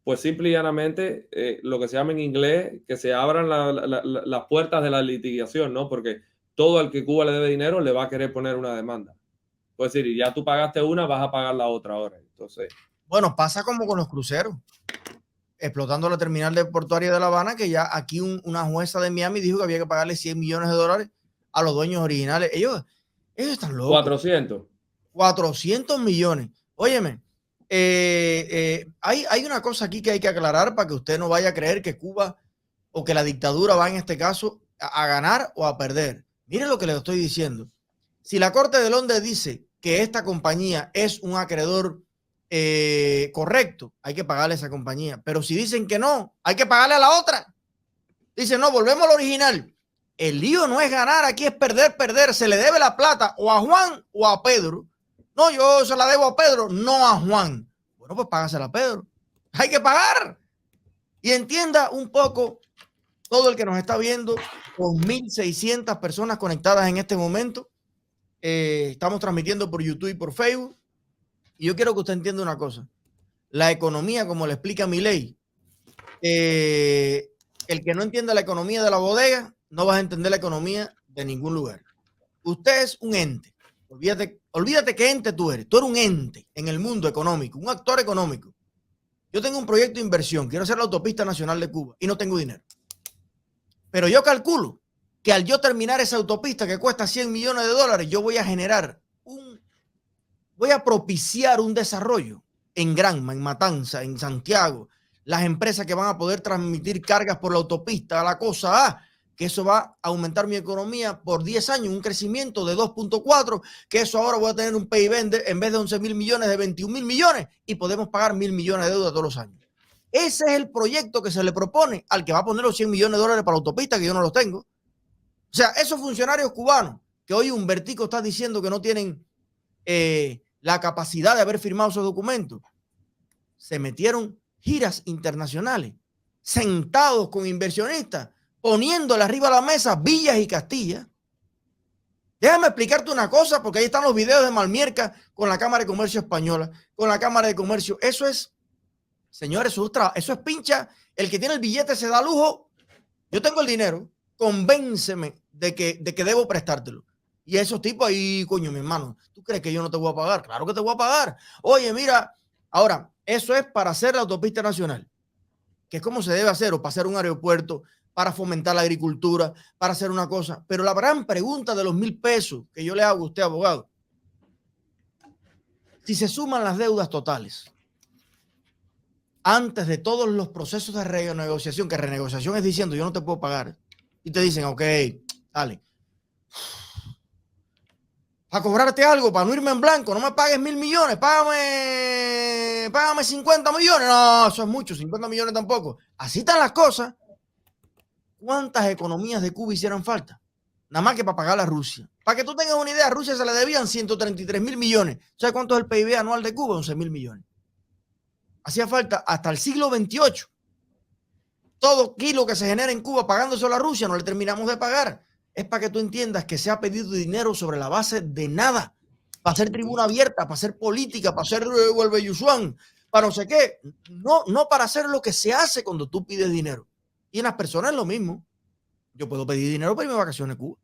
Speaker 2: pues simple y llanamente lo que se llama en inglés, que se abran las puertas de la litigación, ¿no? Porque todo el que Cuba le debe dinero le va a querer poner una demanda. Pues decir, ya tú pagaste una, vas a pagar la otra ahora. Entonces...
Speaker 1: Bueno, pasa como con los cruceros, explotando la terminal de portuaria de La Habana, que ya aquí una jueza de Miami dijo que había que pagarle $100 millones a los dueños originales. Ellos están locos. 400 millones. Óyeme, hay una cosa aquí que hay que aclarar para que usted no vaya a creer que Cuba o que la dictadura va en este caso a ganar o a perder. Mire lo que le estoy diciendo. Si la Corte de Londres dice que esta compañía es un acreedor correcto, hay que pagarle a esa compañía. Pero si dicen que no, hay que pagarle a la otra. Dicen, no, volvemos al original. El lío no es ganar, aquí es perder. Se le debe la plata o a Juan o a Pedro. No, yo se la debo a Pedro, no a Juan. Bueno, pues págasela a Pedro. Hay que pagar. Y entienda un poco todo el que nos está viendo, con 1,600 personas conectadas en este momento. Estamos transmitiendo por YouTube y por Facebook. Y yo quiero que usted entienda una cosa. La economía, como le explica Milei, el que no entienda la economía de la bodega, no vas a entender la economía de ningún lugar. Usted es un ente. Olvídate qué ente tú eres. Tú eres un ente en el mundo económico, un actor económico. Yo tengo un proyecto de inversión. Quiero hacer la autopista nacional de Cuba y no tengo dinero. Pero yo calculo que al yo terminar esa autopista que cuesta $100 millones, yo voy a generar voy a propiciar un desarrollo en Granma, en Matanza, en Santiago, las empresas que van a poder transmitir cargas por la autopista, la cosa que eso va a aumentar mi economía por 10 años, un crecimiento de 2.4, que eso ahora voy a tener un PIB en vez de 11,000 millones, de 21,000 millones, y podemos pagar 1,000 millones de deuda todos los años. Ese es el proyecto que se le propone al que va a poner los $100 millones para la autopista, que yo no los tengo. O sea, esos funcionarios cubanos que hoy Humbertico está diciendo que no tienen la capacidad de haber firmado esos documentos, se metieron giras internacionales, sentados con inversionistas, poniéndole arriba a la mesa Villas y Castilla. Déjame explicarte una cosa, porque ahí están los videos de Malmierca con la Cámara de Comercio Española, con la Cámara de Comercio. Eso es, señores, eso es pincha. El que tiene el billete se da lujo. Yo tengo el dinero, convénceme de que debo prestártelo. Y esos tipos ahí, coño, mi hermano, ¿tú crees que yo no te voy a pagar? Claro que te voy a pagar. Oye, mira, ahora, eso es para hacer la autopista nacional, que es como se debe hacer, o para hacer un aeropuerto, para fomentar la agricultura, para hacer una cosa. Pero la gran pregunta de los 1,000 pesos que yo le hago a usted, abogado, si se suman las deudas totales, antes de todos los procesos de renegociación, que renegociación es diciendo yo no te puedo pagar, y te dicen, ok, dale, a cobrarte algo para no irme en blanco, no me pagues 1,000 millones, págame 50 millones. No, eso es mucho, 50 millones tampoco. Así están las cosas. ¿Cuántas economías de Cuba hicieron falta? Nada más que para pagar a Rusia. Para que tú tengas una idea, a Rusia se le debían 133,000 millones. ¿Sabes cuánto es el PIB anual de Cuba? 11,000 millones. Hacía falta hasta el siglo XXVIII. Todo kilo que se genera en Cuba pagándose a la Rusia no le terminamos de pagar. Es para que tú entiendas que se ha pedido dinero sobre la base de nada. Para hacer tribuna abierta, para hacer política, para hacer Huelveyusuán, para no sé qué. No para hacer lo que se hace cuando tú pides dinero. Y en las personas es lo mismo. Yo puedo pedir dinero para irme de vacaciones a Cuba.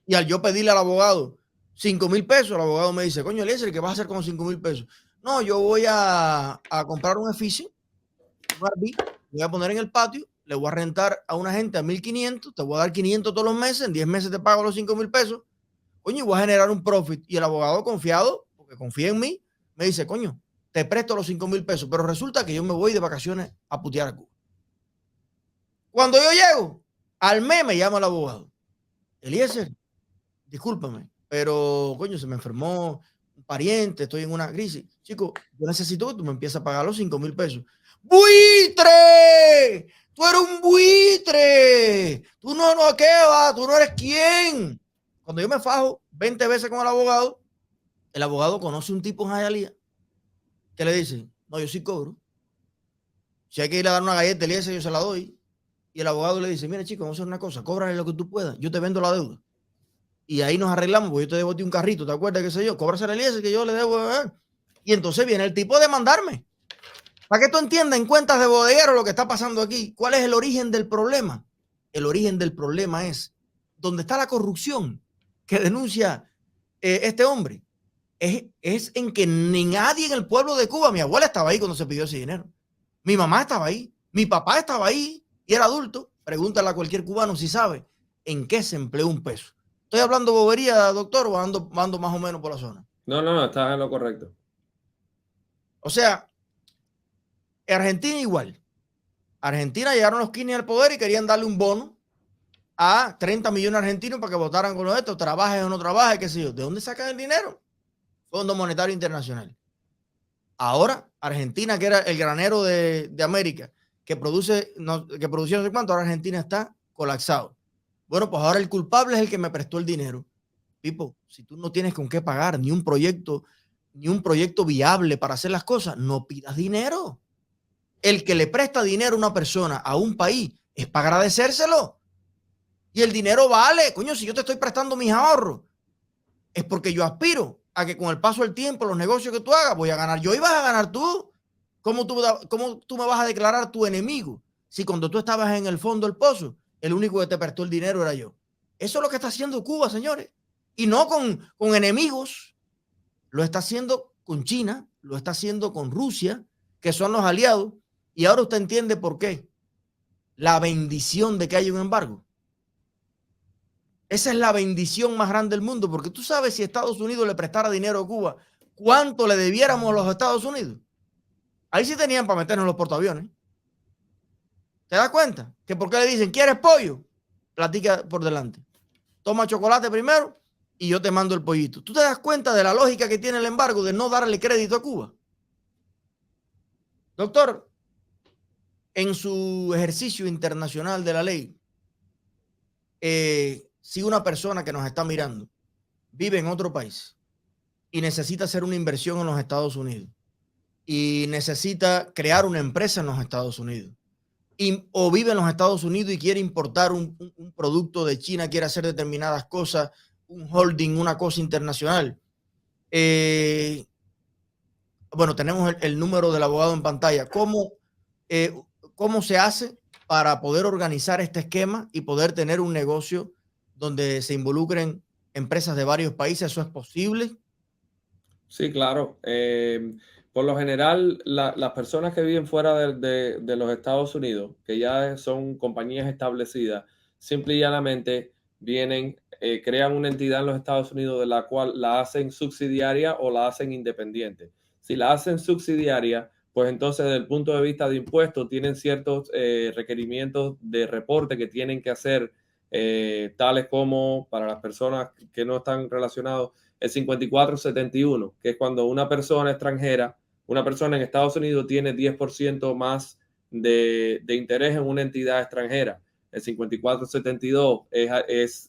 Speaker 1: Y al yo pedirle al abogado 5,000 pesos, el abogado me dice, coño, Eliezer, ¿qué vas a hacer con 5,000 pesos? No, yo voy a comprar un edificio, un RV, voy a poner en el patio, le voy a rentar a una gente a 1,500, te voy a dar 500 todos los meses, en 10 meses te pago los 5,000 pesos, coño, y voy a generar un profit. Y el abogado confiado, porque confía en mí, me dice, coño, te presto los 5,000 pesos, pero resulta que yo me voy de vacaciones a putear a Cuba. Cuando yo llego, al mes me llama el abogado. Eliezer, discúlpame, pero coño, se me enfermó un pariente, estoy en una crisis. Chico, yo necesito que tú me empieces a pagar los 5,000 pesos. ¡Buitre! ¡Tú eres un buitre! ¡Tú no, qué va! ¡Tú no eres quién! Cuando yo me fajo 20 veces con el abogado conoce un tipo en Hialeah que le dice, no, yo sí cobro. Si hay que ir a dar una galleta, Eliezer, yo se la doy. Y el abogado le dice, mira, chico, vamos a hacer una cosa, cóbrale lo que tú puedas, yo te vendo la deuda. Y ahí nos arreglamos, porque yo te debo a ti un carrito, ¿te acuerdas? ¿Qué sé yo? Cóbrase la Eliezer que yo le debo. Y entonces viene el tipo a demandarme. Para que tú entiendas en cuentas de bodeguero lo que está pasando aquí. ¿Cuál es el origen del problema? El origen del problema es donde está la corrupción que denuncia este hombre. Es en que ni nadie en el pueblo de Cuba, mi abuela estaba ahí cuando se pidió ese dinero. Mi mamá estaba ahí, mi papá estaba ahí y era adulto. Pregúntale a cualquier cubano si sabe en qué se empleó un peso. ¿Estoy hablando bobería, doctor, o ando más o menos por la zona?
Speaker 2: No, estás en lo correcto.
Speaker 1: O sea, Argentina igual. Argentina llegaron los Kirchner al poder y querían darle un bono a 30 millones de argentinos para que votaran con los estos, trabajes o no trabajes, qué sé yo. ¿De dónde sacan el dinero? Fondo Monetario Internacional. Ahora, Argentina, que era el granero de América, que producía no sé cuánto, ahora Argentina está colapsado. Bueno, pues ahora el culpable es el que me prestó el dinero. Pipo, si tú no tienes con qué pagar ni un proyecto viable para hacer las cosas, no pidas dinero. El que le presta dinero a una persona, a un país, es para agradecérselo. Y el dinero vale. Coño, si yo te estoy prestando mis ahorros, es porque yo aspiro a que con el paso del tiempo, los negocios que tú hagas, voy a ganar yo y vas a ganar tú. ¿Cómo tú me vas a declarar tu enemigo si cuando tú estabas en el fondo del pozo, el único que te prestó el dinero era yo? Eso es lo que está haciendo Cuba, señores. Y no con enemigos. Lo está haciendo con China, lo está haciendo con Rusia, que son los aliados. Y ahora usted entiende por qué. La bendición de que haya un embargo. Esa es la bendición más grande del mundo, porque tú sabes si Estados Unidos le prestara dinero a Cuba, ¿cuánto le debiéramos a los Estados Unidos? Ahí sí tenían para meternos los portaaviones. ¿Te das cuenta? Que por qué le dicen, ¿quieres pollo? Platica por delante. Toma chocolate primero y yo te mando el pollito. ¿Tú te das cuenta de la lógica que tiene el embargo de no darle crédito a Cuba? Doctor, en su ejercicio internacional de la ley, si una persona que nos está mirando vive en otro país y necesita hacer una inversión en los Estados Unidos y necesita crear una empresa en los Estados Unidos o vive en los Estados Unidos y quiere importar un producto de China, quiere hacer determinadas cosas, un holding, una cosa internacional. Bueno, tenemos el número del abogado en pantalla. ¿Cómo se hace para poder organizar este esquema y poder tener un negocio donde se involucren empresas de varios países? ¿Eso es posible?
Speaker 2: Sí, claro. Por lo general, las personas que viven fuera de los Estados Unidos, que ya son compañías establecidas, simple y llanamente vienen, crean una entidad en los Estados Unidos de la cual la hacen subsidiaria o la hacen independiente. Si la hacen subsidiaria, pues entonces desde el punto de vista de impuestos tienen ciertos requerimientos de reporte que tienen que hacer, tales como para las personas que no están relacionados, el 5471, que es cuando una persona extranjera, una persona en Estados Unidos tiene 10% más de interés en una entidad extranjera. El 5472 es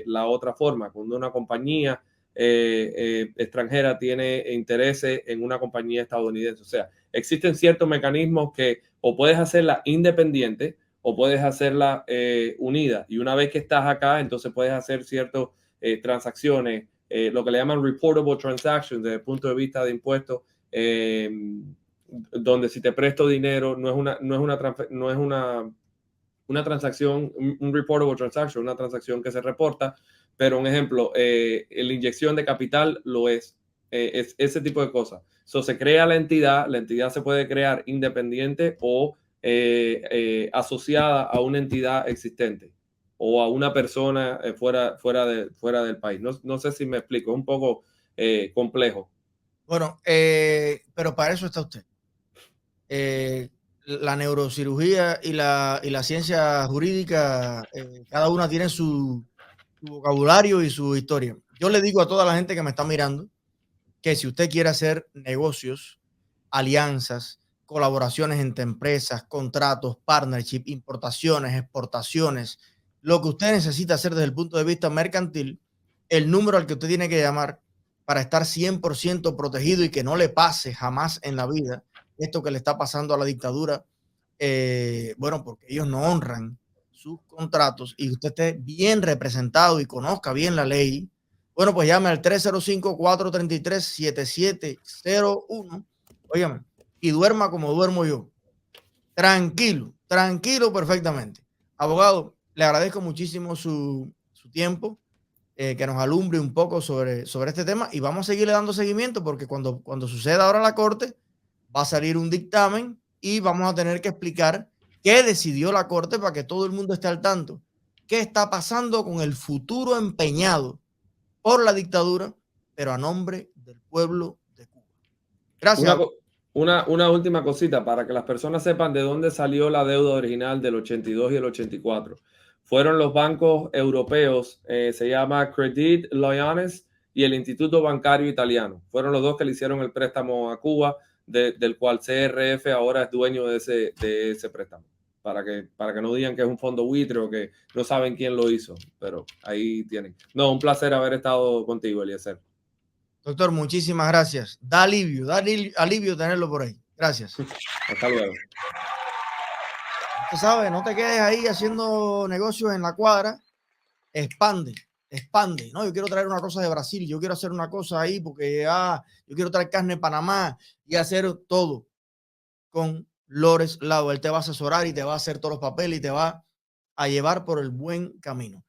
Speaker 2: la otra forma, cuando una compañía extranjera tiene intereses en una compañía estadounidense. O sea, existen ciertos mecanismos que o puedes hacerla independiente o puedes hacerla unida. Y una vez que estás acá, entonces puedes hacer ciertas transacciones, lo que le llaman reportable transactions desde el punto de vista de impuestos, donde si te presto dinero no es una transacción, un reportable transaction, una transacción que se reporta, pero un ejemplo, la inyección de capital lo es ese tipo de cosas. So, se crea la entidad se puede crear independiente o asociada a una entidad existente o a una persona fuera del país. No sé si me explico, es un poco complejo.
Speaker 1: Bueno, pero para eso está usted. La neurocirugía y la ciencia jurídica, cada una tiene su vocabulario y su historia. Yo le digo a toda la gente que me está mirando que si usted quiere hacer negocios, alianzas, colaboraciones entre empresas, contratos, partnership, importaciones, exportaciones, lo que usted necesita hacer desde el punto de vista mercantil, el número al que usted tiene que llamar para estar 100% protegido y que no le pase jamás en la vida esto que le está pasando a la dictadura, bueno, porque ellos no honran sus contratos y usted esté bien representado y conozca bien la ley. Bueno, pues llame al 305-433-7701. Óigame, y duerma como duermo yo. Tranquilo, tranquilo perfectamente. Abogado, le agradezco muchísimo su tiempo, que nos alumbre un poco sobre este tema y vamos a seguirle dando seguimiento porque cuando suceda ahora la corte, va a salir un dictamen y vamos a tener que explicar qué decidió la corte para que todo el mundo esté al tanto. ¿Qué está pasando con el futuro empeñado por la dictadura, pero a nombre del pueblo de Cuba? Gracias.
Speaker 2: Una última cosita para que las personas sepan de dónde salió la deuda original del 82 y el 84. Fueron los bancos europeos, se llama Credit Lyonnais y el Instituto Bancario Italiano. Fueron los dos que le hicieron el préstamo a Cuba, del cual CRF ahora es dueño de ese préstamo. Para que no digan que es un fondo buitre o que no saben quién lo hizo, pero ahí tienen. No, un placer haber estado contigo, Eliezer.
Speaker 1: Doctor, muchísimas gracias. Da alivio tenerlo por ahí. Gracias.
Speaker 2: Hasta luego.
Speaker 1: Usted sabe, no te quedes ahí haciendo negocios en la cuadra. Expande. No, yo quiero traer una cosa de Brasil, yo quiero hacer una cosa ahí porque yo quiero traer carne de Panamá y hacer todo con Lores Lau. Él te va a asesorar y te va a hacer todos los papeles y te va a llevar por el buen camino.